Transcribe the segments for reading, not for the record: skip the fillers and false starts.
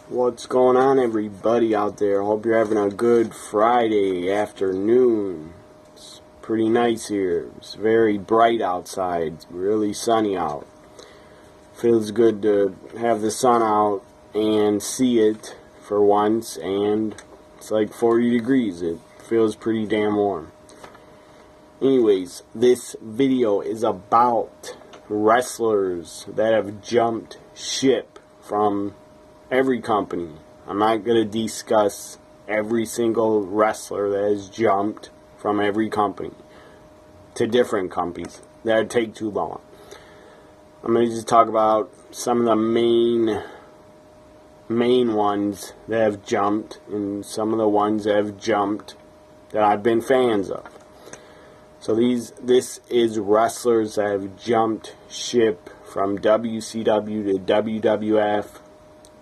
What's going on, everybody out there? Hope you're having a good Friday afternoon. It's pretty nice here. It's very bright outside. It's really sunny out. Feels good to have the sun out and see it for once, and it's like 40 degrees. It feels pretty damn warm. Anyways, this video is about wrestlers that have jumped ship from every company. I'm not going to discuss every single wrestler that has jumped from every company to different companies. That would take too long. I'm going to just talk about some of the main ones that have jumped and some of the ones that have jumped that I've been fans of. So this is wrestlers that have jumped ship from WCW to WWF,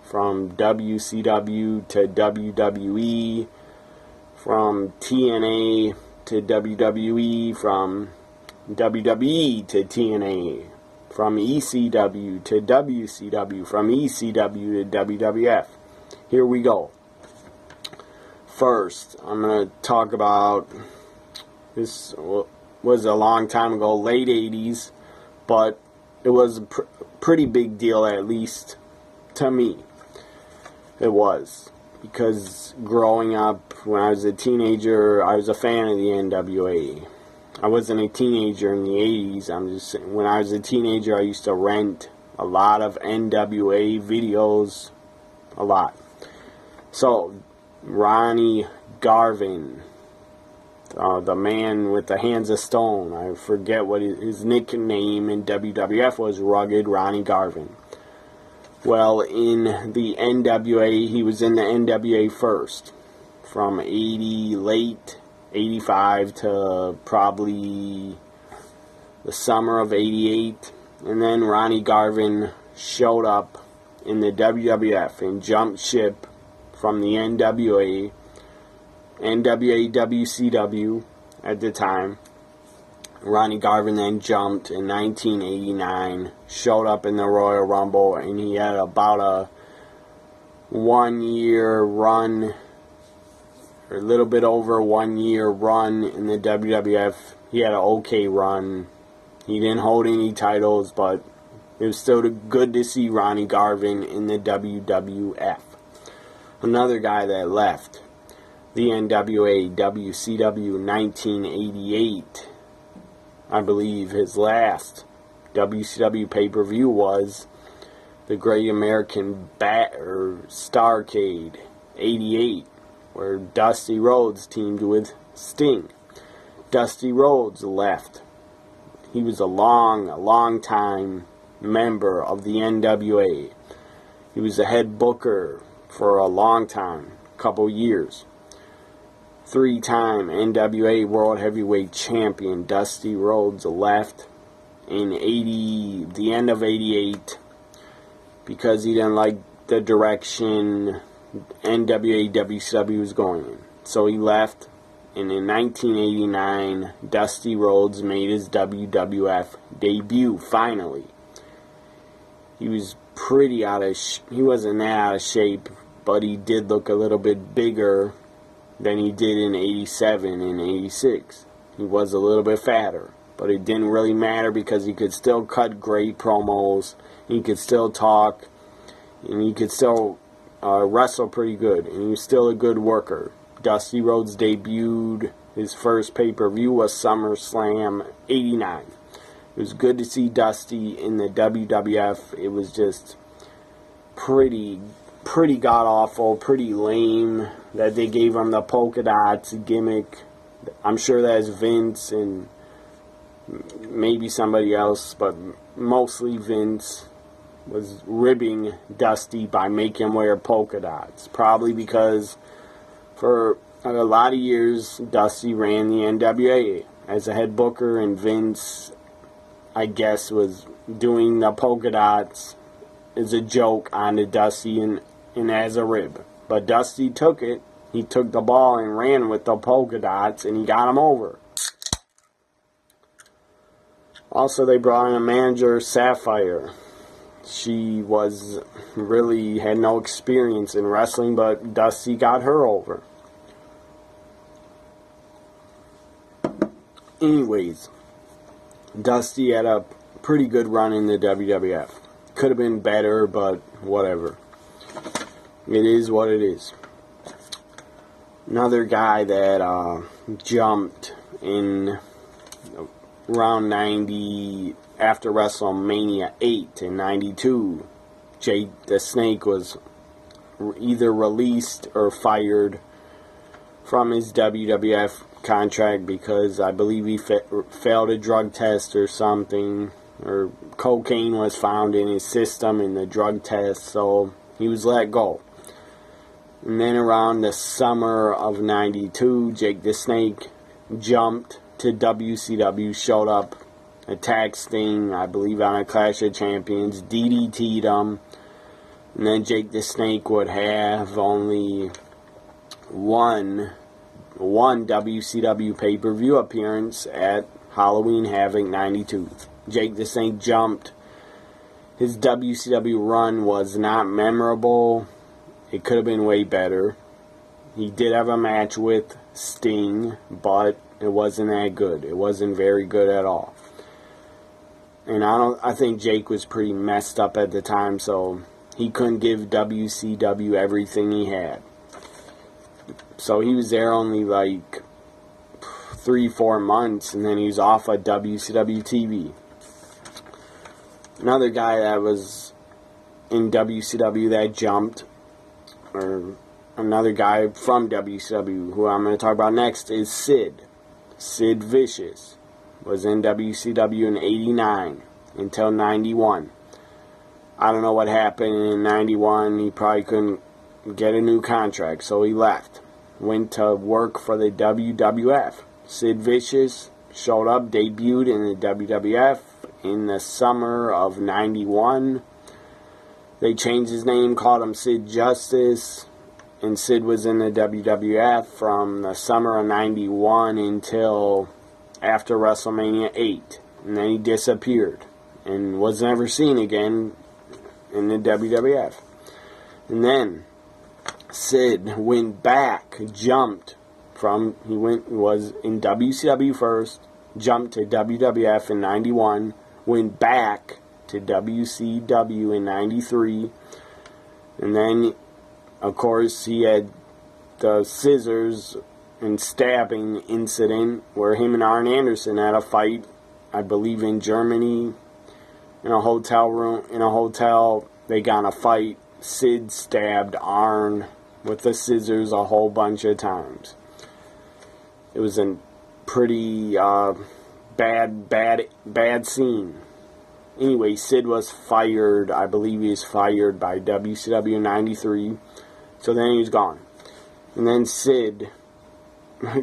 from WCW to WWE, from TNA to WWE, from WWE to TNA, from ECW to WCW, from ECW to WWF. Here we go. First, I'm going to talk about, this was a long time ago, late 80s, but it was a pretty big deal, at least to me. It was, because growing up, when I was a teenager, I was a fan of the NWA. I wasn't a teenager in the 80s. When I was a teenager, I used to rent a lot of NWA videos, a lot. So, Ronnie Garvin, the man with the hands of stone, I forget what his nickname in WWF was, Rugged Ronnie Garvin. Well, in the NWA, he was in the NWA first, from late 85 to probably the summer of 88. And then Ronnie Garvin showed up in the WWF and jumped ship from the NWA WCW at the time. Ronnie Garvin then jumped in 1989, showed up in the Royal Rumble, and he had about a 1 year run, or a little bit over 1 year run in the WWF. He had an okay run. He didn't hold any titles, but it was still good to see Ronnie Garvin in the WWF. Another guy that left the NWA WCW 1988. I believe his last WCW pay-per-view was the Great American Starrcade 88, where Dusty Rhodes teamed with Sting. Dusty Rhodes left. He was a long time member of the NWA. He was the head booker for a long time, a couple years. 3-time NWA World Heavyweight Champion Dusty Rhodes left in the end of 88 because he didn't like the direction NWA WCW was going in. So he left, and in 1989 Dusty Rhodes made his WWF debut finally. He was pretty he wasn't that out of shape, but he did look a little bit bigger than he did in 87 and 86. He was a little bit fatter, but it didn't really matter because he could still cut great promos, he could still talk, and he could still wrestle pretty good, and he was still a good worker. Dusty Rhodes debuted, his first pay-per-view was SummerSlam 89. It was good to see Dusty in the WWF. It was just pretty god-awful, pretty lame that they gave him the polka dots gimmick. I'm sure that's Vince and maybe somebody else, but mostly Vince was ribbing Dusty by making him wear polka dots. Probably because for a lot of years, Dusty ran the NWA as a head booker, and Vince, I guess, was doing the polka dots as a joke on Dusty and as a rib. But Dusty took it. He took the ball and ran with the polka dots, and he got him over. Also, they brought in a manager, Sapphire. She really had no experience in wrestling, but Dusty got her over. Anyways, Dusty had a pretty good run in the WWF. Could have been better, but whatever. It is what it is. Another guy that jumped in around 90, after WrestleMania 8 in 92, Jake the Snake was either released or fired from his WWF contract because I believe he failed a drug test or something, or cocaine was found in his system in the drug test, so he was let go. And then around the summer of 92, Jake the Snake jumped to WCW, showed up, attacked Sting, I believe on a Clash of Champions, DDT'd him, and then Jake the Snake would have only one WCW pay-per-view appearance at Halloween Havoc 92. Jake the Snake jumped. His WCW run was not memorable. It could have been way better. He did have a match with Sting, but it wasn't that good. It wasn't very good at all. And I think Jake was pretty messed up at the time, so he couldn't give WCW everything he had. So he was there only like 3-4 months, and then he was off of WCW TV. Another guy that was in WCW that jumped, or another guy from WCW who I'm going to talk about next, is Sid. Sid Vicious was in WCW in 89 until 91. I don't know what happened in 91. He probably couldn't get a new contract, so he left. Went to work for the WWF. Sid Vicious showed up, debuted in the WWF in the summer of 91. They changed his name, called him Sid Justice, and Sid was in the WWF from the summer of 91 until after WrestleMania 8. And then he disappeared and was never seen again in the WWF. And then Sid went back, jumped from, was in WCW first, jumped to WWF in 91, went back to WCW in 93, and then, of course, he had the scissors and stabbing incident where him and Arn Anderson had a fight, I believe in Germany, in a hotel room, they got in a fight. Sid stabbed Arn with the scissors a whole bunch of times. It was a pretty bad scene. Anyway, Sid was fired. I believe he was fired by WCW in 93. So then he was gone. And then Sid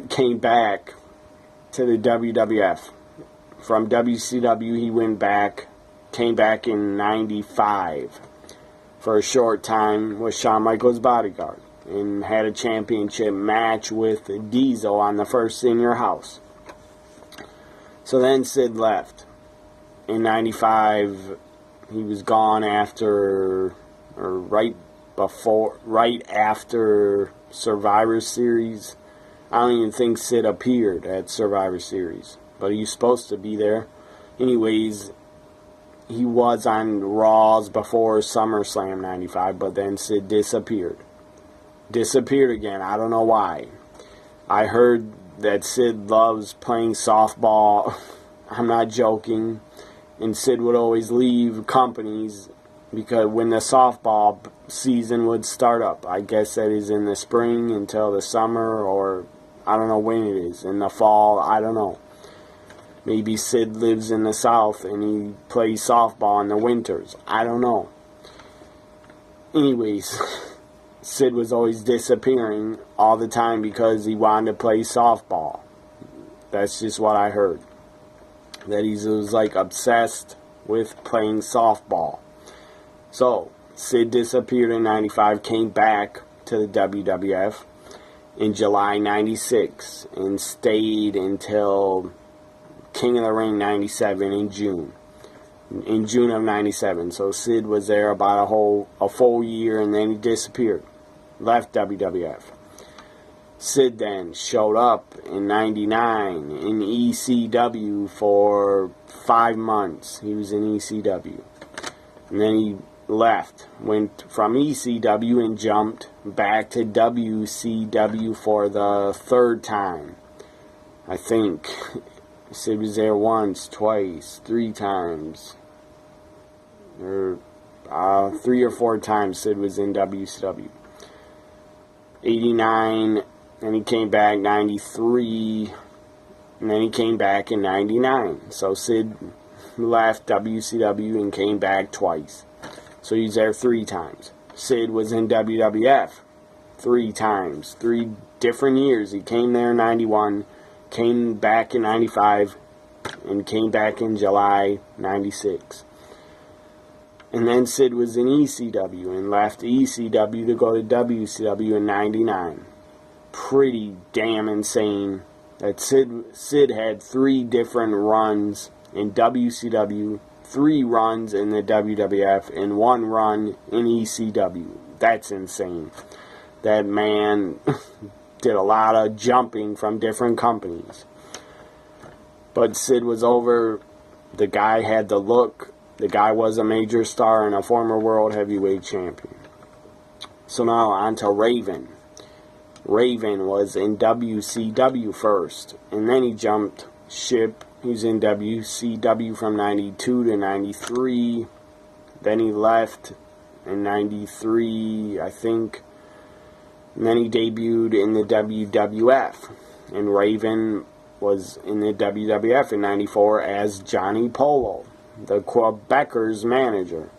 came back to the WWF. From WCW, he came back in 95 for a short time with Shawn Michaels' bodyguard, and had a championship match with Diesel on the first In Your House. So then Sid left. In 95, he was gone after, or right after Survivor Series. I don't even think Sid appeared at Survivor Series, but he was supposed to be there. Anyways, he was on Raws before SummerSlam 95, but then Sid disappeared. Disappeared again. I don't know why. I heard that Sid loves playing softball. I'm not joking. And Sid would always leave companies because when the softball season would start up, I guess that is in the spring until the summer, or I don't know when it is. In the fall, I don't know. Maybe Sid lives in the South and he plays softball in the winters. I don't know. Anyways, Sid was always disappearing all the time because he wanted to play softball. That's just what I heard. That he was like obsessed with playing softball. So, Sid disappeared in 95, came back to the WWF in July 96, and stayed until King of the Ring 97 in June. in June of 97. So Sid was there about a full year, and then he disappeared. Left WWF. Sid then showed up in 99 in ECW for 5 months. He was in ECW. And then he left, went from ECW and jumped back to WCW for the 3rd time. I think Sid was there once, twice, 3 times. Or 3 or 4 times Sid was in WCW. 89, and he came back 93, and then he came back in 99. So Sid left WCW and came back twice. So he's there 3 times. Sid was in WWF 3 times, 3 different years. He came there in 91, came back in 95, and came back in July 96. And then Sid was in ECW and left ECW to go to WCW in 99. Pretty damn insane that Sid had 3 different runs in WCW, 3 runs in the WWF, and 1 run in ECW. That's insane. That man did a lot of jumping from different companies. But Sid was over. The guy had the look. The guy was a major star and a former world heavyweight champion. So now on to Raven. Raven was in WCW first, and then he jumped ship. He was in WCW from 92 to 93. Then he left in 93, I think. And then he debuted in the WWF. And Raven was in the WWF in 94 as Johnny Polo, the Quebecers manager.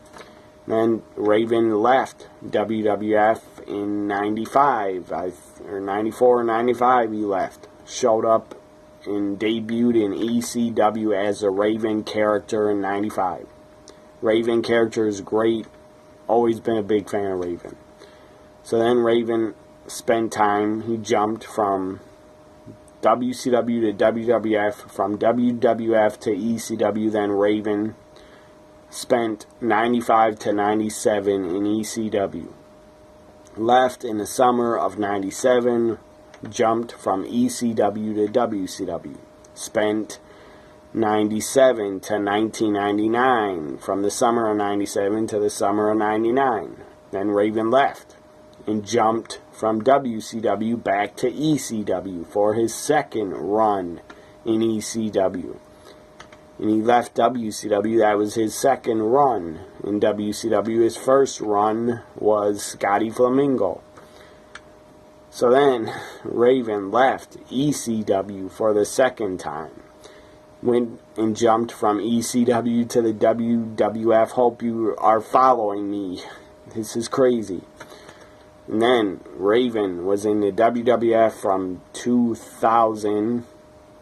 Then Raven left WWF in 95, or 94 or 95 he left. Showed up and debuted in ECW as a Raven character in 95. Raven character is great. Always been a big fan of Raven. So then Raven spent time, he jumped from WCW to WWF, from WWF to ECW, then Raven spent 95 to 97 in ECW. Left in the summer of 97, jumped from ECW to WCW. Spent 97 to 1999, from the summer of 97 to the summer of 99. Then Raven left and jumped from WCW back to ECW for his 2nd run in ECW. And he left WCW, that was his 2nd run in WCW. His 1st run was Scotty Flamingo. So then Raven left ECW for the 2nd time. Went and jumped from ECW to the WWF. Hope you are following me. This is crazy. And then Raven was in the WWF from 2000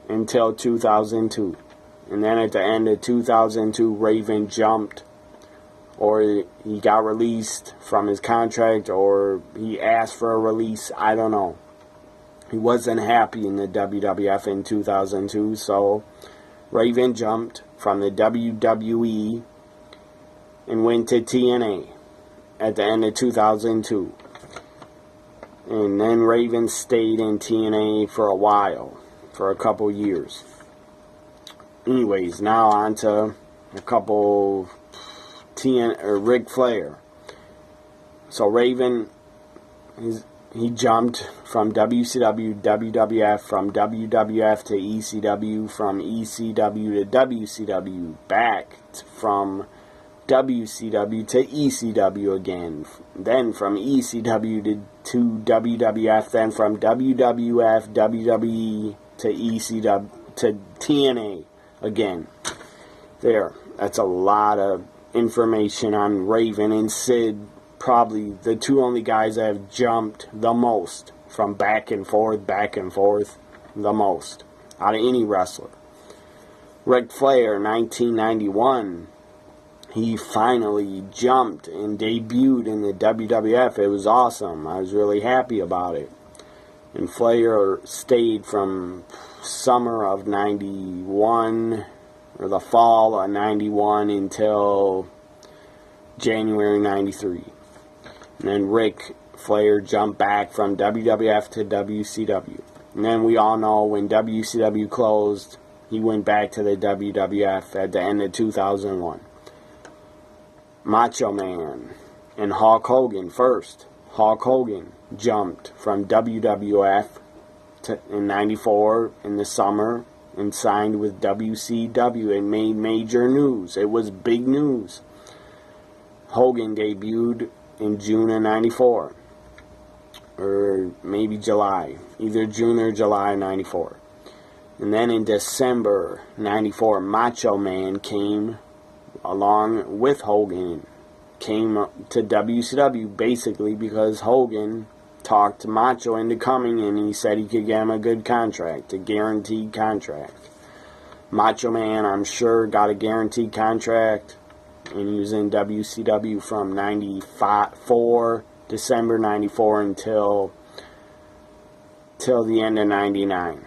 until 2002. And then at the end of 2002, Raven jumped, or he got released from his contract, or he asked for a release. I don't know. He wasn't happy in the WWF in 2002, so Raven jumped from the WWE and went to TNA at the end of 2002. And then Raven stayed in TNA for a while, for a couple years. Anyways, now on to a couple Ric Flair. So Raven, he jumped from WCW, WWF, from WWF to ECW, from ECW to WCW, back from WCW to ECW again, then from ECW to WWF, then from WWF, WWE to ECW to TNA again. There, that's a lot of information on Raven and Sid, probably the 2 only guys that have jumped the most from back and forth, the most out of any wrestler. Ric Flair, 1991. He finally jumped and debuted in the WWF. It was awesome. I was really happy about it. And Flair stayed from summer of 91 or the fall of 91 until January 93. And then Ric Flair jumped back from WWF to WCW. And then we all know when WCW closed, he went back to the WWF at the end of 2001. Macho Man and Hulk Hogan first. Hulk Hogan jumped from WWF in 94 in the summer and signed with WCW and made major news. It was big news. Hogan debuted in June of 94. Or maybe July. Either June or July 94. And then in December 94, Macho Man came along with Hogan. Came to WCW basically because Hogan talked Macho into coming, and he said he could get him a good contract, a guaranteed contract. Macho Man, I'm sure, got a guaranteed contract, and he was in WCW from December 94 until the end of 99.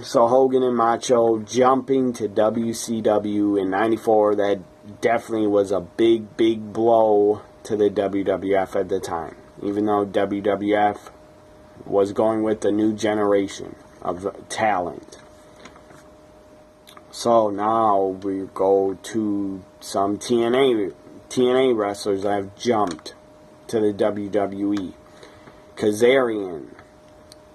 So Hogan and Macho jumping to WCW in 94, that definitely was a big, big blow to the WWF at the time. Even though WWF was going with the new generation of talent. So now we go to some TNA wrestlers that have jumped to the WWE. Kazarian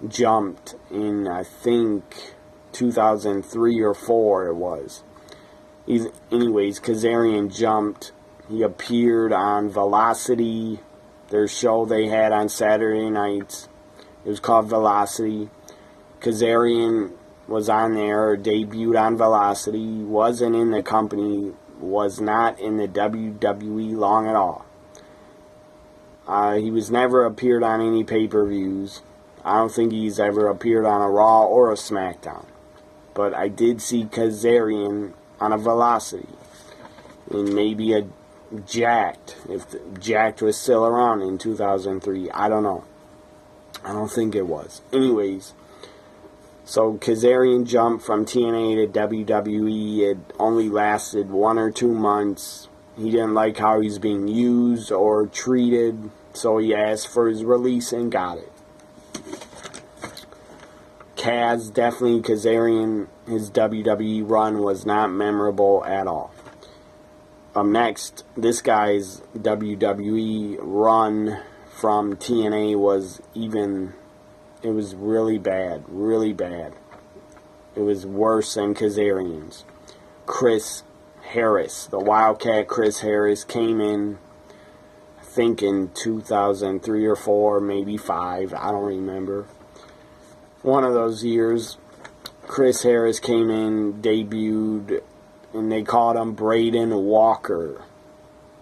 jumped in, I think, 2003 or 4 it was. Anyways, Kazarian jumped. He appeared on Velocity, their show they had on Saturday nights. It was called Velocity. Kazarian was on there, debuted on Velocity, wasn't in the company, was not in the WWE long at all. He was never appeared on any pay-per-views. I don't think he's ever appeared on a Raw or a SmackDown. But I did see Kazarian on a Velocity. And maybe a Jacked, if Jacked was still around in 2003. I don't know. I don't think it was. Anyways, so Kazarian jumped from TNA to WWE. It only lasted 1 or 2 months. He didn't like how he's being used or treated, so he asked for his release and got it. Kazarian, his WWE run was not memorable at all. Next, this guy's WWE run from TNA was it was really bad, really bad. It was worse than Kazarian's. Chris Harris, the Wildcat Chris Harris, came in, I think in 2003 or 4, maybe 5, I don't remember. One of those years, Chris Harris came in, debuted, and they called him Braden Walker.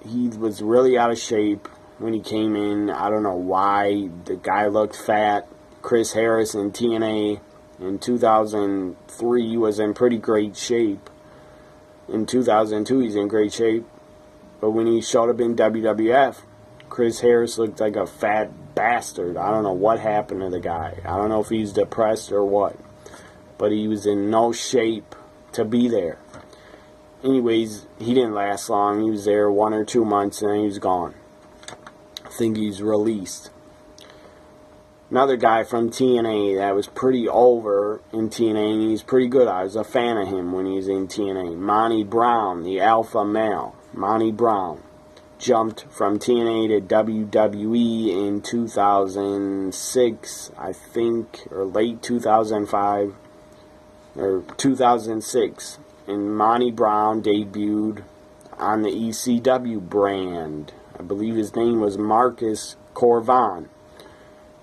He was really out of shape when he came in. I don't know why. The guy looked fat. Chris Harris in TNA in 2003 was in pretty great shape. In 2002 he's in great shape. But when he showed up in WWF, Chris Harris looked like a fat bastard. I don't know what happened to the guy. I don't know if he's depressed or what. But he was in no shape to be there. Anyways, he didn't last long. He was there 1 or 2 months and then he was gone. I think he's released. Another guy from TNA that was pretty over in TNA, and he's pretty good. I was a fan of him when he was in TNA. Monty Brown, the alpha male. Monty Brown jumped from TNA to WWE in 2006, I think, or late 2005, or 2006. And Monty Brown debuted on the ECW brand. I believe his name was Marcus Corvan.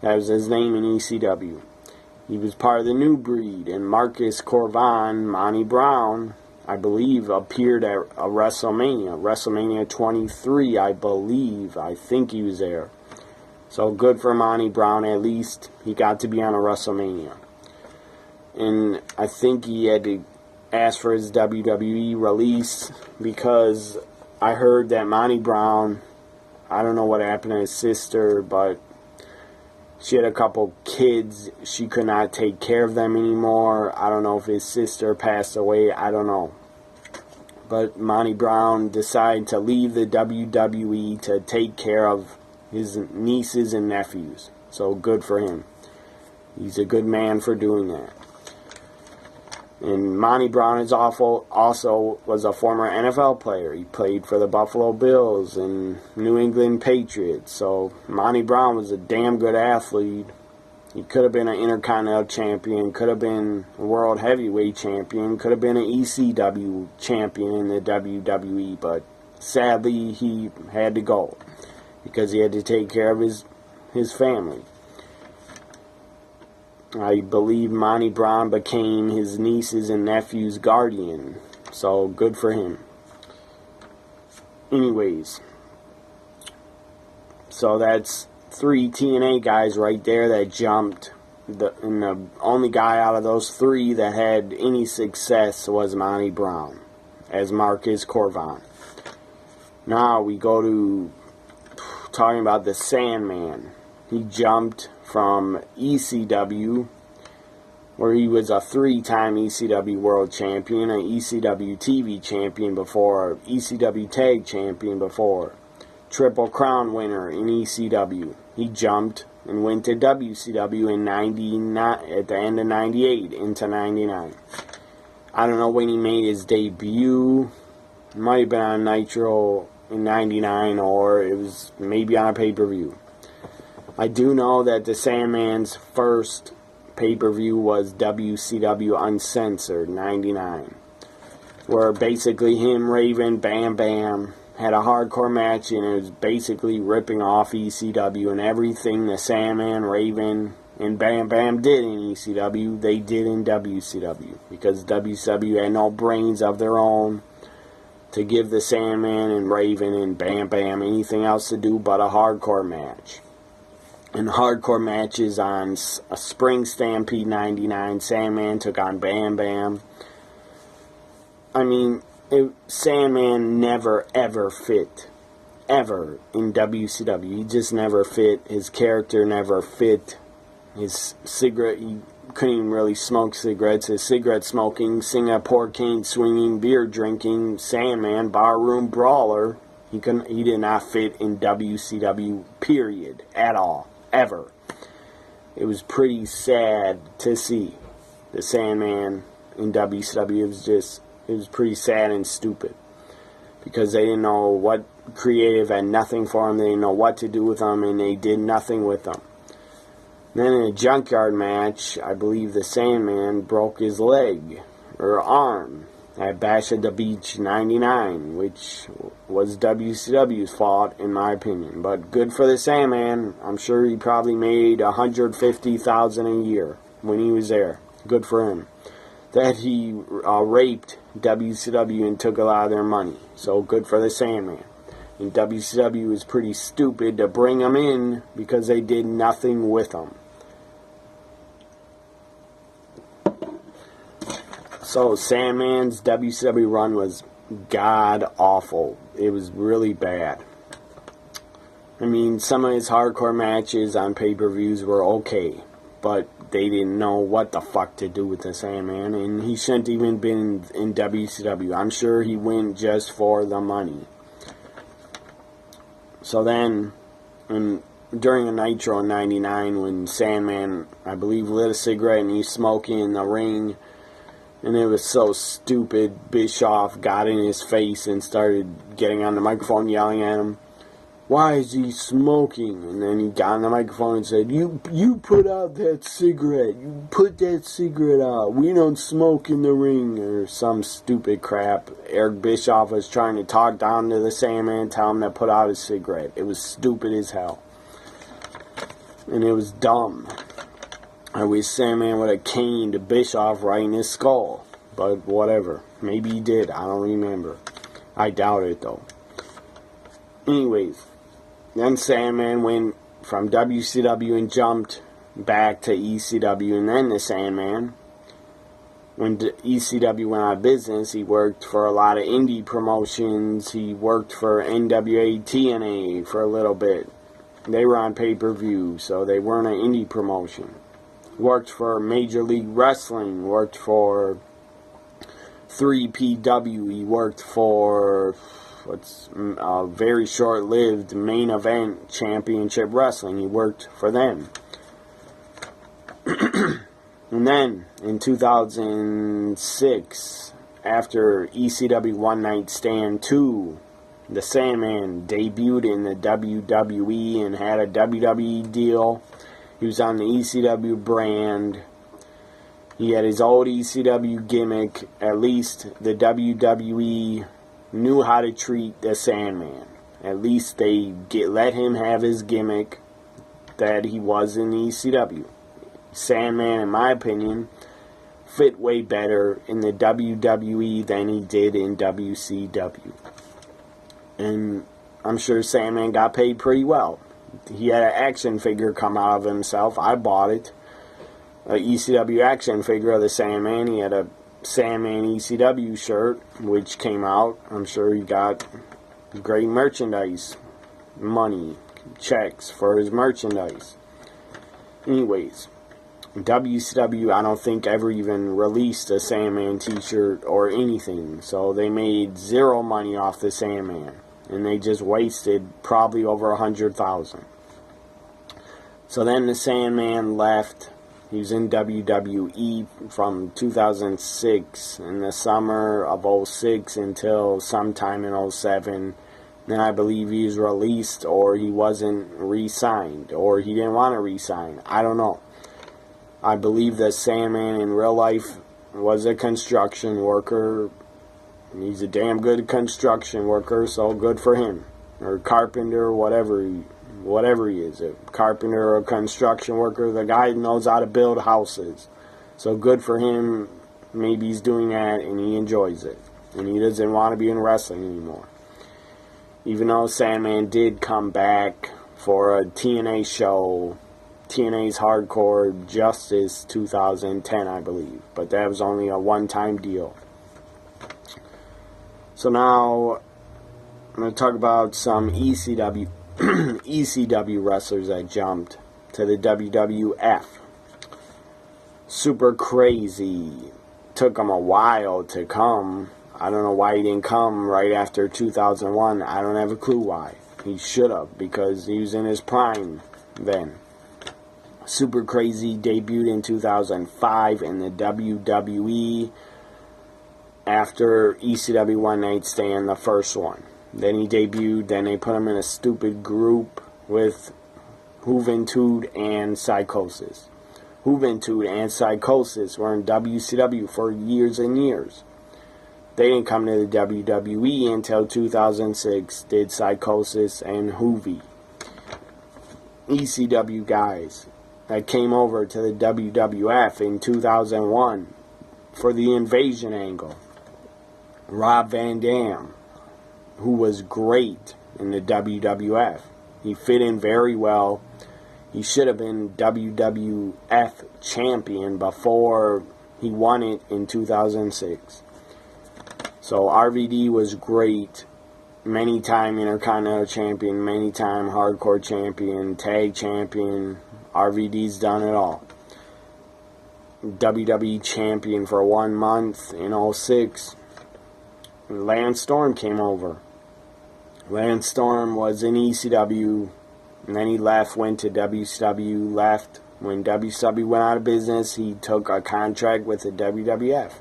That was his name in ECW. He was part of the New Breed, and Marcus Corvan, Monty Brown, I believe, appeared at a WrestleMania 23, I believe. I think he was there. So good for Monty Brown, at least he got to be on a WrestleMania. And I think he had to ask for his WWE release because I heard that Monty Brown, I don't know what happened to his sister, but She had a couple kids. She could not take care of them anymore. I don't know if his sister passed away. I don't know. But Monty Brown decided to leave the WWE to take care of his nieces and nephews. So good for him. He's a good man for doing that. And Monty Brown is also was a former NFL player. He played for the Buffalo Bills and New England Patriots. So Monty Brown was a damn good athlete. He could have been an Intercontinental Champion, could have been a World Heavyweight Champion, could have been an ECW Champion in the WWE, but sadly he had to go because he had to take care of his family. I believe Monty Brown became his nieces and nephews' guardian, so good for him. Anyways, so that's 3 TNA guys right there that jumped. And the only guy out of those 3 that had any success was Monty Brown as Marcus Corvon. Now we go to talking about the Sandman. He jumped from ECW, where he was a 3-time ECW World Champion, an ECW TV Champion before, ECW Tag Champion before, Triple Crown winner in ECW. He jumped and went to WCW in 99, at the end of 98 into 99. I don't know when he made his debut. It might have been on Nitro in 99, or it was maybe on a pay-per-view. I do know that the Sandman's first pay-per-view was WCW Uncensored 99, where basically him, Raven, Bam Bam had a hardcore match, and it was basically ripping off ECW, and everything the Sandman, Raven, and Bam Bam did in ECW, they did in WCW, because WCW had no brains of their own to give the Sandman and Raven and Bam Bam anything else to do but a hardcore match. And hardcore matches on a Spring Stampede 99, Sandman took on Bam Bam. I mean, Sandman never ever fit, ever, in WCW. He just never fit. His character never fit. His cigarette, he couldn't even really smoke cigarettes. His cigarette smoking, Singapore cane swinging, beer drinking, Sandman, barroom brawler. He did not fit in WCW, period, at all. Ever. It was pretty sad to see the Sandman in WCW. It was pretty sad and stupid, because they didn't know what creative had nothing for him. They didn't know what to do with him, and they did nothing with him. Then in a junkyard match, I believe the Sandman broke his leg or arm at Bash at the Beach 99, which was WCW's fault, in my opinion. But good for the Sandman. I'm sure he probably made $150,000 a year when he was there. Good for him. That he raped WCW and took a lot of their money. So good for the Sandman. And WCW was pretty stupid to bring him in because they did nothing with him. So Sandman's WCW run was god-awful. It was really bad. I mean, some of his hardcore matches on pay-per-views were okay, but they didn't know what the fuck to do with the Sandman, and he shouldn't even been in WCW. I'm sure he went just for the money. So then, during a Nitro in 99, when Sandman, I believe, lit a cigarette and he's smoking in the ring, and it was so stupid, Bischoff got in his face and started getting on the microphone yelling at him, "Why is he smoking?" And then he got on the microphone and said, You put out that cigarette. You put that cigarette out. We don't smoke in the ring," or some stupid crap. Eric Bischoff was trying to talk down to the Sandman, tell him to put out his cigarette. It was stupid as hell. And it was dumb. I wish Sandman would have caned Bischoff right in his skull. But whatever. Maybe he did. I don't remember. I doubt it, though. Anyways, then Sandman went from WCW and jumped back to ECW, and then the Sandman, when ECW went out of business, he worked for a lot of indie promotions. He worked for NWA TNA for a little bit. They were on pay-per-view, so they weren't an indie promotion. Worked for Major League Wrestling, worked for 3PW, he worked for what's a very short-lived Main Event Championship Wrestling. He worked for them. And then, in 2006, after ECW One Night Stand 2, the Sandman debuted in the WWE and had a WWE deal. He was on the ECW brand. He had his old ECW gimmick. At least the WWE knew how to treat the Sandman. At least they let him have his gimmick that he was in the ECW. Sandman, in my opinion, fit way better in the WWE than he did in WCW. And I'm sure Sandman got paid pretty well. He had an action figure come out of himself. I bought it. An ECW action figure of the Sandman. He had a Sandman ECW shirt, which came out. I'm sure he got great merchandise money, checks for his merchandise. Anyways, WCW, I don't think ever even released a Sandman t-shirt or anything. So they made zero money off the Sandman. And they just wasted probably over $100,000. So then the Sandman left. He was in WWE from 2006 in the summer of 06 until sometime in 07. Then I believe he was released, or he wasn't re-signed, or he didn't want to re-sign. I don't know. I believe that Sandman in real life was a construction worker. He's a damn good construction worker, so good for him. Or carpenter, whatever he is. A carpenter or a construction worker. The guy knows how to build houses. So good for him. Maybe he's doing that and he enjoys it. And he doesn't want to be in wrestling anymore. Even though Sandman did come back for a TNA show. TNA's Hardcore Justice 2010, I believe. But that was only a one-time deal. So now, I'm going to talk about some ECW wrestlers that jumped to the WWF. Super Crazy. Took him a while to come. I don't know why he didn't come right after 2001. I don't have a clue why. He should have, because he was in his prime then. Super Crazy debuted in 2005 in the WWE after ECW One Night Stand, the first one. Then he debuted, then they put him in a stupid group with Juventud and Psychosis. Juventud and Psychosis were in WCW for years and years. They didn't come to the WWE until 2006, did Psychosis and Juvi. ECW guys that came over to the WWF in 2001 for the invasion angle. Rob Van Dam, who was great in the WWF. He fit in very well. He should have been WWF champion before he won it in 2006. So RVD was great. Many-time Intercontinental Champion, many-time Hardcore Champion, Tag Champion. RVD's done it all. WWE Champion for 1 month in 06. Lance Storm came over. Lance Storm was in ECW, and then he left, went to WCW, left. When WCW went out of business, he took a contract with the WWF.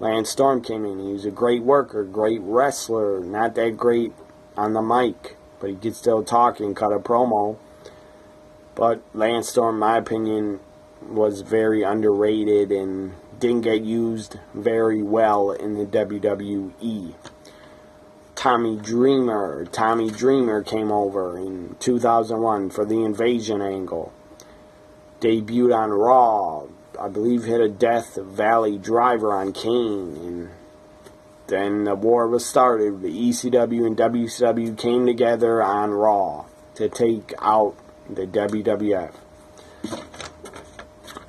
Lance Storm came in. He was a great worker, great wrestler, not that great on the mic, but he could still talk and cut a promo. But Lance Storm, in my opinion, was very underrated and didn't get used very well in the WWE. Tommy Dreamer came over in 2001 for the invasion angle. Debuted on Raw. I believe hit a Death Valley driver on Kane. And then the war was started. The ECW and WCW came together on Raw to take out the WWF.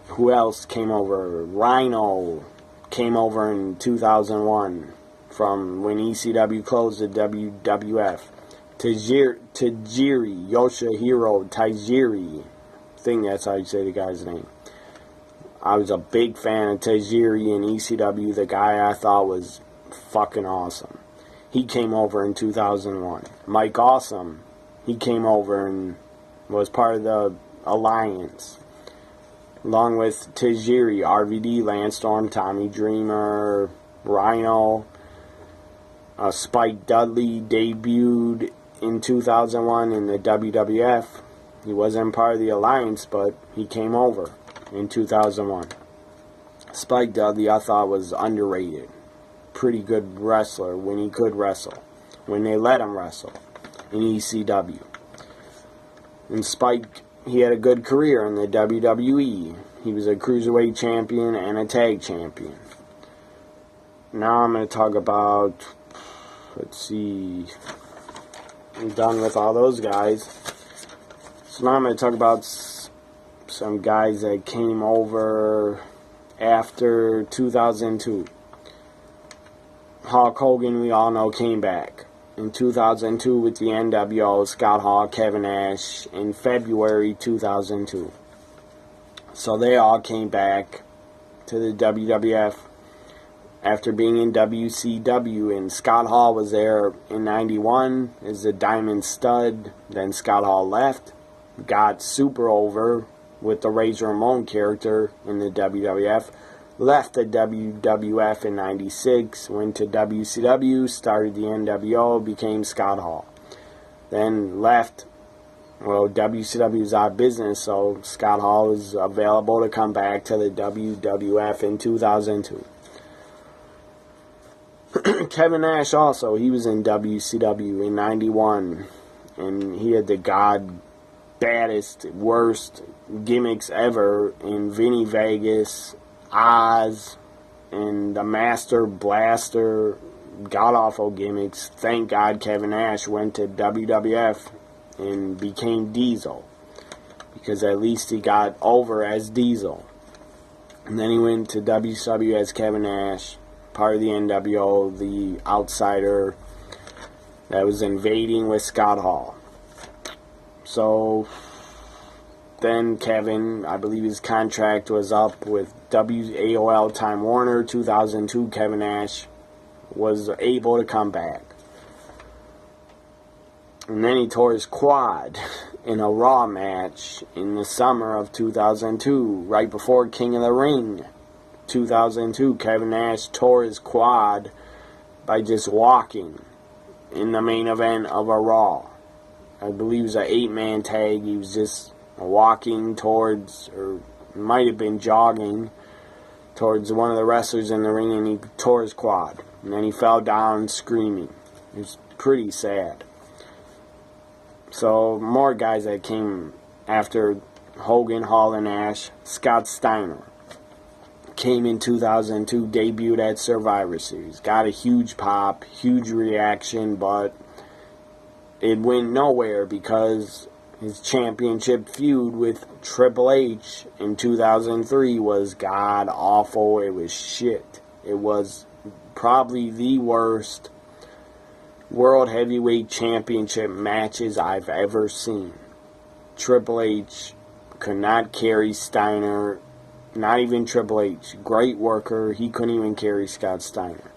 Who else came over? Rhino came over in 2001 from when ECW closed the WWF. Yoshihiro Tajiri. I think that's how you say the guy's name. I was a big fan of Tajiri in ECW. The guy I thought was fucking awesome. He came over in 2001. Mike Awesome, he came over and was part of the Alliance. Along with Tajiri, RVD, Lance Storm, Tommy Dreamer, Rhino. Spike Dudley debuted in 2001 in the WWF. He wasn't part of the Alliance, but he came over in 2001. Spike Dudley, I thought, was underrated. Pretty good wrestler when he could wrestle. When they let him wrestle in ECW. And Spike, he had a good career in the WWE. He was a Cruiserweight champion and a tag champion. Now I'm going to talk about, let's see, I'm done with all those guys. So now I'm going to talk about some guys that came over after 2002. Hulk Hogan, we all know, came back in 2002 with the NWO, Scott Hall, Kevin Nash, in February 2002. So they all came back to the WWF after being in WCW, and Scott Hall was there in 91 as a Diamond Stud. Then Scott Hall left, got super over with the Razor Ramon character in the WWF, left the WWF in 96, went to WCW, started the NWO, became Scott Hall. Then left, well, WCW was out of business, so Scott Hall was available to come back to the WWF in 2002. Kevin Nash also, he was in WCW in 91, and he had the baddest, worst gimmicks ever in Vinny Vegas, Oz, and the Master Blaster, god-awful gimmicks. Thank God Kevin Nash went to WWF and became Diesel, because at least he got over as Diesel. And then he went to WCW as Kevin Nash, part of the NWO, the outsider that was invading with Scott Hall. So then Kevin, I believe his contract was up with AOL Time Warner. 2002, Kevin Nash was able to come back. And then he tore his quad in a Raw match in the summer of 2002, right before King of the Ring. 2002, Kevin Nash tore his quad by just walking in the main event of a Raw. I believe it was an 8-man tag. He was just walking towards, or might have been jogging towards one of the wrestlers in the ring, and he tore his quad. And then he fell down screaming. It was pretty sad. So, more guys that came after Hogan, Hall, and Nash. Scott Steiner came in 2002, debuted at Survivor Series. Got a huge pop, huge reaction, but it went nowhere because his championship feud with Triple H in 2003 was god-awful. It was shit. It was probably the worst World Heavyweight Championship matches I've ever seen. Triple H could not carry Steiner. Not even Triple H. Great worker. He couldn't even carry Scott Steiner.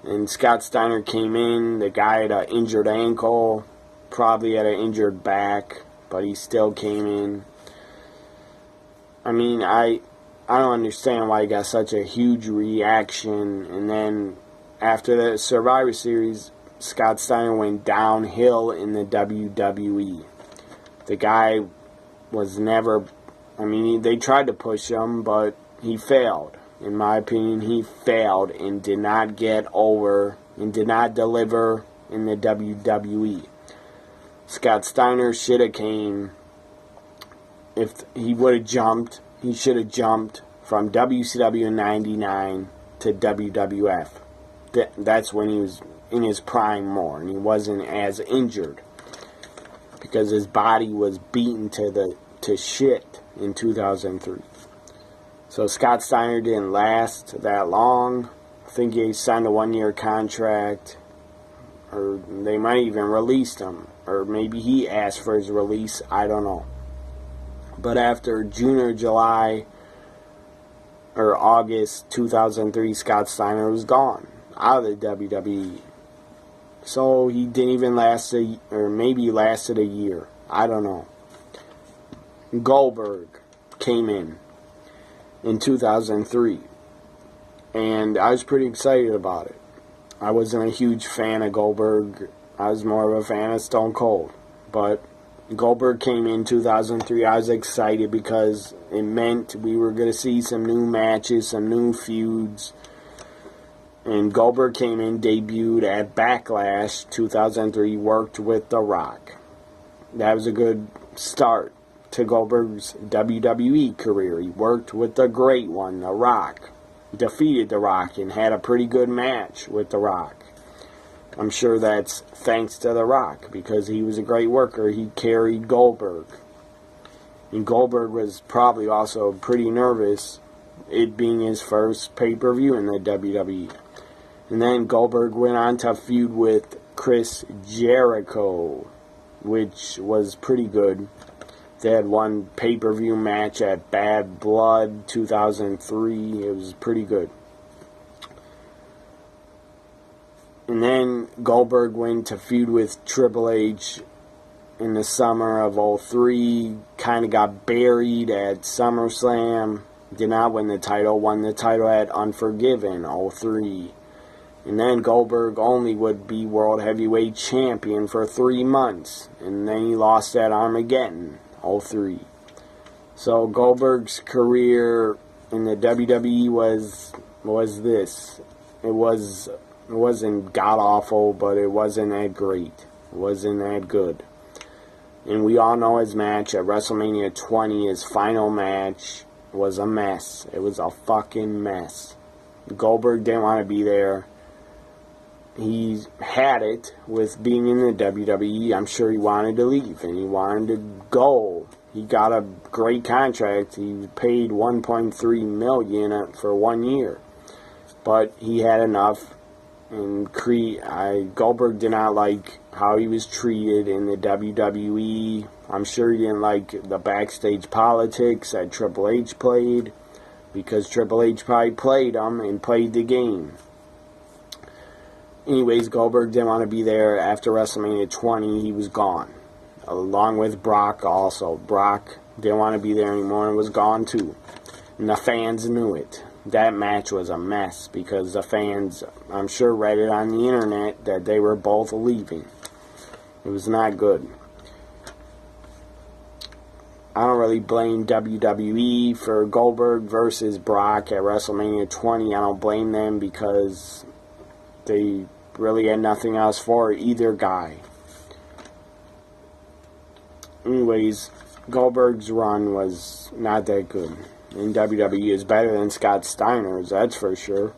And Scott Steiner came in. The guy had an injured ankle. Probably had an injured back. But he still came in. I mean, I don't understand why he got such a huge reaction. And then after the Survivor Series, Scott Steiner went downhill in the WWE. The guy was never... I mean, they tried to push him, but he failed. In my opinion, he failed and did not get over and did not deliver in the WWE. Scott Steiner should have came, if he would have jumped, he should have jumped from WCW in 99 to WWF. That's when he was in his prime more, and he wasn't as injured because his body was beaten to shit in 2003. So Scott Steiner didn't last that long. I think he signed a 1-year contract, or they might even released him or maybe he asked for his release, I don't know. But after June or July or August 2003, Scott Steiner was gone out of the WWE. So he didn't even last or maybe lasted a year. I don't know. Goldberg came in 2003. And I was pretty excited about it. I wasn't a huge fan of Goldberg. I was more of a fan of Stone Cold. But Goldberg came in 2003. I was excited because it meant we were going to see some new matches, some new feuds. And Goldberg came in, debuted at Backlash 2003, worked with The Rock. That was a good start to Goldberg's WWE career. He worked with the great one, The Rock. Defeated The Rock and had a pretty good match with The Rock. I'm sure that's thanks to The Rock because he was a great worker. He carried Goldberg. And Goldberg was probably also pretty nervous, it being his first pay-per-view in the WWE. And then Goldberg went on to feud with Chris Jericho, which was pretty good. They had one pay-per-view match at Bad Blood 2003. It was pretty good. And then Goldberg went to feud with Triple H in the summer of 03. Kind of got buried at SummerSlam. Did not win the title. Won the title at Unforgiven 03. And then Goldberg only would be World Heavyweight Champion for 3 months. And then he lost at Armageddon 03. So Goldberg's career in the WWE was this. It wasn't god-awful, but it wasn't that great. It wasn't that good. And we all know his match at WrestleMania 20, his final match, was a mess. It was a fucking mess. Goldberg didn't want to be there. He had it with being in the WWE. I'm sure he wanted to leave and he wanted to go. He got a great contract. He paid $1.3 million for 1 year. But he had enough. And Goldberg did not like how he was treated in the WWE. I'm sure he didn't like the backstage politics that Triple H played, because Triple H probably played him and played the game. Anyways, Goldberg didn't want to be there. After WrestleMania 20, he was gone. Along with Brock also. Brock didn't want to be there anymore and was gone too. And the fans knew it. That match was a mess because the fans, I'm sure, read it on the internet that they were both leaving. It was not good. I don't really blame WWE for Goldberg versus Brock at WrestleMania 20. I don't blame them because they really had nothing else for either guy. Anyways, Goldberg's run was not that good. And WWE is better than Scott Steiner's, that's for sure.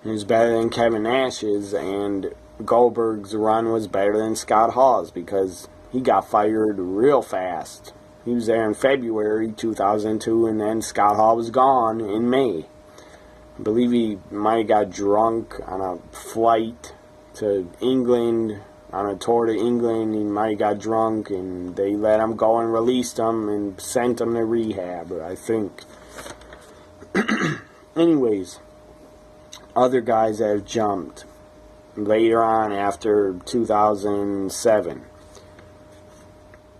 It was better than Kevin Nash's, and Goldberg's run was better than Scott Hall's because he got fired real fast. He was there in February 2002, and then Scott Hall was gone in May. I believe he might have got drunk on a flight to England, on a tour to England. He might have got drunk, and they let him go and released him and sent him to rehab, I think. Anyways, other guys that have jumped later on after 2007.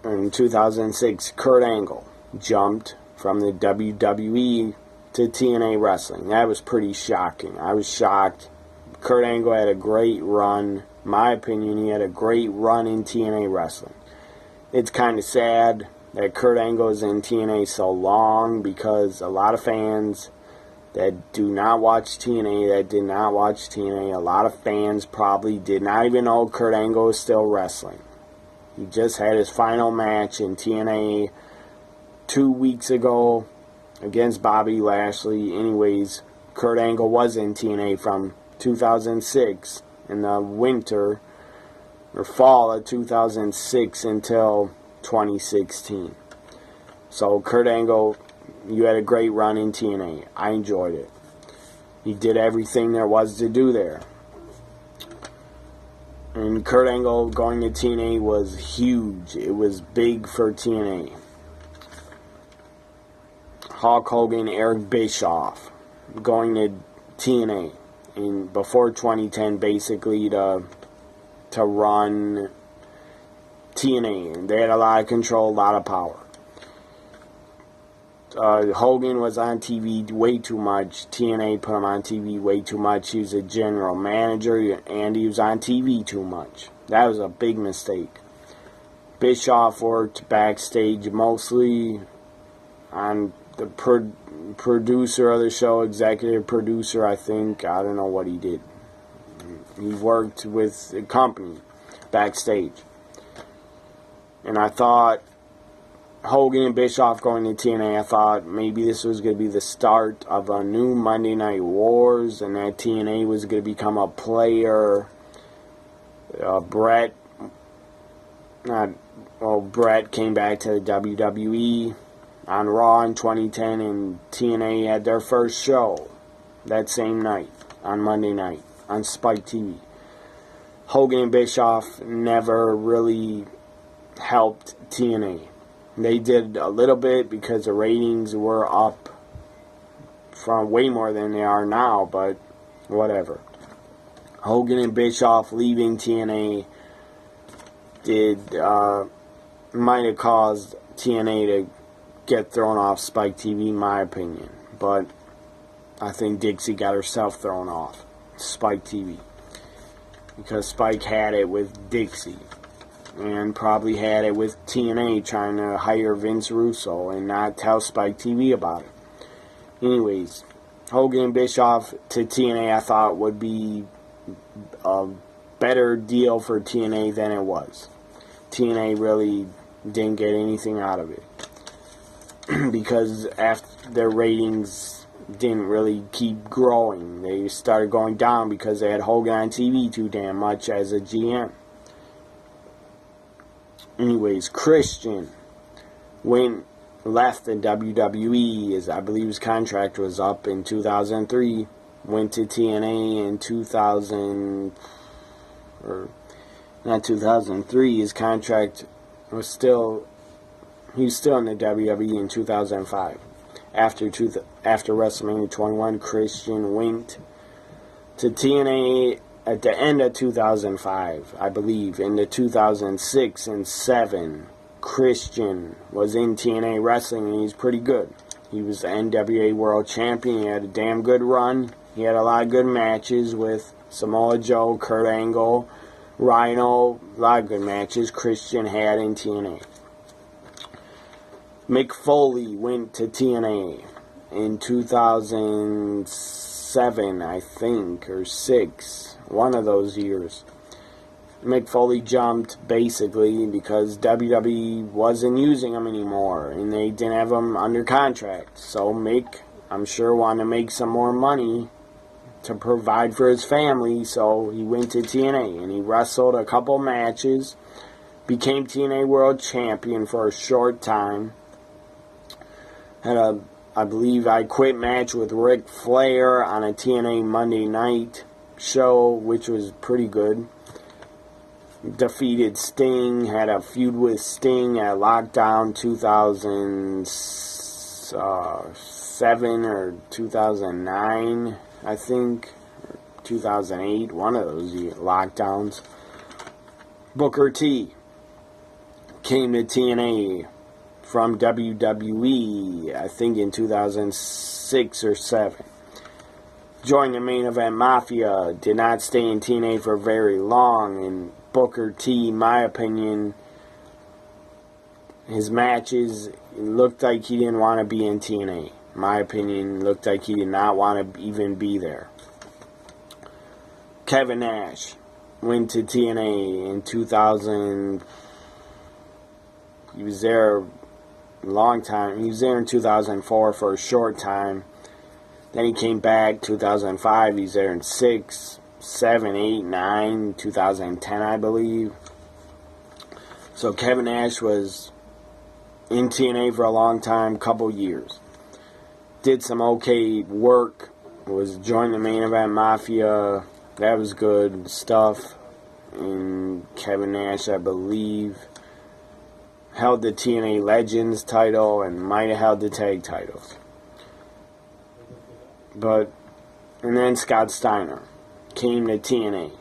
In 2006, Kurt Angle jumped from the WWE to TNA Wrestling. That was pretty shocking. I was shocked. Kurt Angle had a great run. In my opinion, he had a great run in TNA Wrestling. It's kind of sad that Kurt Angle is in TNA so long because a lot of fans that do not watch TNA, that did not watch TNA, a lot of fans probably did not even know Kurt Angle was still wrestling. He just had his final match in TNA 2 weeks ago against Bobby Lashley. Anyways, Kurt Angle was in TNA from 2006 in the winter or fall of 2006 until 2016. So Kurt Angle, you had a great run in TNA. I enjoyed it. He did everything there was to do there. And Kurt Angle going to TNA was huge. It was big for TNA. Hulk Hogan, Eric Bischoff going to TNA before 2010, basically to run TNA. And they had a lot of control, a lot of power. Hogan was on TV way too much. TNA put him on TV way too much. He was a general manager, and he was on TV too much. That was a big mistake. Bischoff worked backstage mostly on the producer of the show, executive producer, I think. I don't know what he did. He worked with the company backstage. And I thought Hogan and Bischoff going to TNA, I thought maybe this was going to be the start of a new Monday Night Wars, and that TNA was going to become a player. Brett came back to the WWE on Raw in 2010, and TNA had their first show that same night on Monday night on Spike TV. Hogan and Bischoff never really helped TNA. They did a little bit because the ratings were up from way more than they are now, but whatever. Hogan and Bischoff leaving TNA might have caused TNA to get thrown off Spike TV, in my opinion. But I think Dixie got herself thrown off Spike TV because Spike had it with Dixie. And probably had it with TNA trying to hire Vince Russo and not tell Spike TV about it. Anyways, Hogan and Bischoff to TNA I thought would be a better deal for TNA than it was. TNA really didn't get anything out of it. Because after their ratings didn't really keep growing. They started going down because they had Hogan on TV too damn much as a GM. Anyways, Christian left the WWE, as I believe his contract was up in 2003. Went to TNA in 2000, or not 2003. His contract was still, he was still in the WWE in 2005. After WrestleMania 21, Christian went to TNA at the end of 2005, I believe. In the 2006 and 7, Christian was in TNA wrestling, and he's pretty good. He was the NWA World Champion. He had a damn good run. He had a lot of good matches with Samoa Joe, Kurt Angle, Rhino. A lot of good matches Christian had in TNA. Mick Foley went to TNA in 2007, I think, or 6. One of those years. Mick Foley jumped basically because WWE wasn't using him anymore and they didn't have him under contract. So Mick, I'm sure, wanted to make some more money to provide for his family, so he went to TNA and he wrestled a couple matches, became TNA World Champion for a short time, had a, I believe, I Quit match with Ric Flair on a TNA Monday night show, which was pretty good. Defeated Sting, had a feud with Sting at Lockdown 2007 or 2009, I think, or 2008, one of those lockdowns. Booker T came to TNA from WWE, I think in 2006 or 7. Joined the Main Event Mafia, did not stay in TNA for very long, and Booker T, in my opinion, his matches, it looked like he didn't want to be in TNA. In my opinion, looked like he did not want to even be there. Kevin Nash went to TNA in 2000. He was there a long time. He was there in 2004 for a short time. Then he came back 2005. He's there in 6, 7, 8, 9, 2010, I believe. So Kevin Nash was in TNA for a long time, couple years. Did some okay work. Was joined the Main Event Mafia. That was good stuff. and Kevin Nash, I believe, held the TNA Legends title and might have held the tag titles. And then Scott Steiner came to TNA,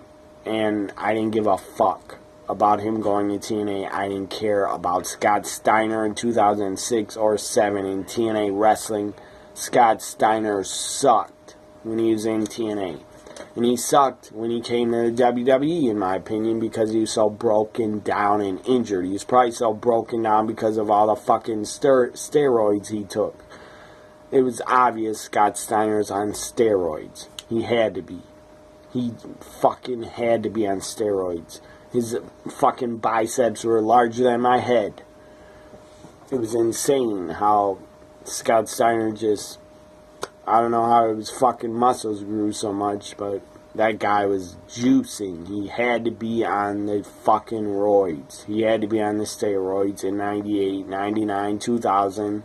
and I didn't give a fuck about him going to TNA. I didn't care about Scott Steiner in 2006 or 7 in TNA wrestling. Scott Steiner sucked when he was in TNA. And he sucked when he came to the WWE, in my opinion, because he was so broken down and injured. He was probably so broken down because of all the fucking steroids he took. It was obvious Scott Steiner's on steroids. He had to be. He fucking had to be on steroids. His fucking biceps were larger than my head. It was insane how Scott Steiner just... I don't know how his fucking muscles grew so much, but that guy was juicing. He had to be on the fucking roids. He had to be on the steroids in 98, 99, 2000.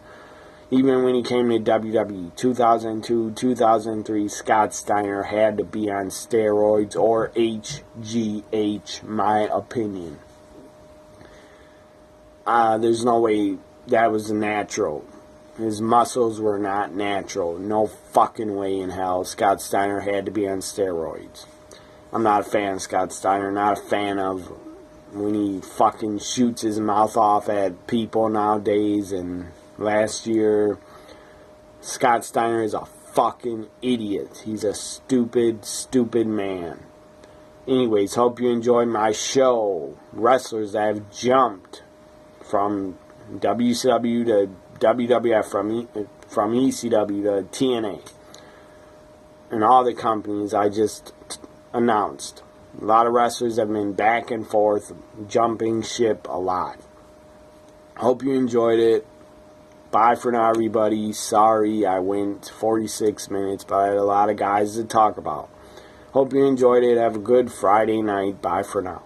Even when he came to WWE, 2002, 2003, Scott Steiner had to be on steroids or HGH, my opinion. There's no way that was natural. His muscles were not natural. No fucking way in hell Scott Steiner had to be on steroids. I'm not a fan of Scott Steiner. Not a fan of when he fucking shoots his mouth off at people nowadays. And last year, Scott Steiner is a fucking idiot. He's a stupid, stupid man. Anyways, hope you enjoyed my show. Wrestlers that have jumped from WCW to WWF, from ECW to TNA, and all the companies I just announced. A lot of wrestlers have been back and forth, jumping ship a lot. Hope you enjoyed it. Bye for now, everybody. Sorry I went 46 minutes, but I had a lot of guys to talk about. Hope you enjoyed it. Have a good Friday night. Bye for now.